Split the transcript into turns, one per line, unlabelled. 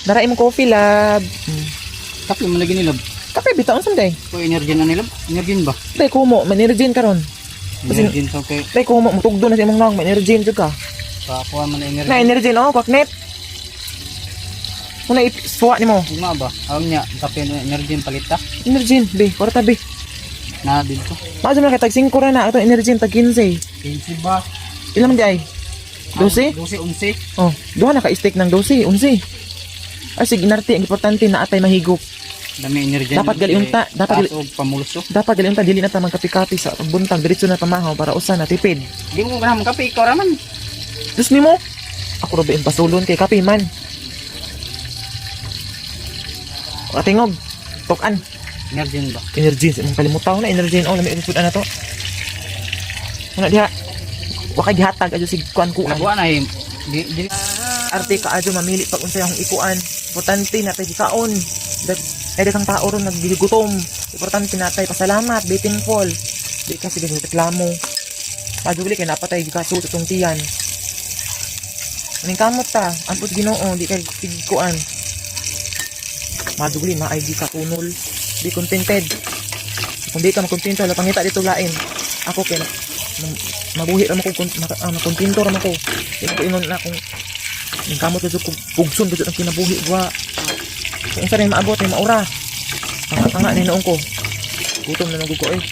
Dara imong coffee lab.
Kape mo lagi nilab.
Kape bitaon sunday.
Ko energy na nilab. Energy ba?
Dai kumo, manirgin karon.
Energy so kay
Dai kumo mutugdo na sa imong nang manirgin jud ka.
pakuha man energy.
Na energy no, kwaknet. Muna isuwa nimo.
Uma ba? Awang niya kape na energy palita.
Energy, be, kwarta be.
Na dito.
Maso man kay tag 5 ra na ato energy tag 15.
15 ba?
Ilan man di ay? 12?
12 11.
Oh, duha na ka steak ng 12, 11. Ay sige narti ang importante na atay mahigop.
Dami energy.
Dapat gali unta, dapat gali,
pamulso.
dapat gali unta dili na ta magkapi-kapi sa pagbuntag diretso na pamahaw para usa na tipid.
Di mo ganahan kape ikaw raman.
Dus nimo. Ako ra ba yung pasulon kay kape man. O tingog. Tokan.
Energy ba?
Energy sa imong kalimutaw na energy oh lami food ana to. Una diha. Wa kay gihatag adyo sig kuan kuan.
Nabuan na di
Arte ka adyo mamili pag unsay akong ikuan. Importante na tay gikaon. Ay kang tao ron nagigutom. Importante na tay pasalamat, thankful. Di ka sige reklamo. Padugli kay napatay gikaso tutong tiyan. Ning kamot ta, ampot Ginoo di kay tigkuan. Madugli maay di ka tunol. Di contented. Kung di ka makontento, wala pangita dito lain. Ako kay mabuhi ra mo ko makontento ra mo ko. Di ko inon na kung ning kamot jud ko pugson jud ang kinabuhi wa. Kung sa rin maabot ay maura. Tanga-tanga ni noong ko. Gutom na nagug ko eh.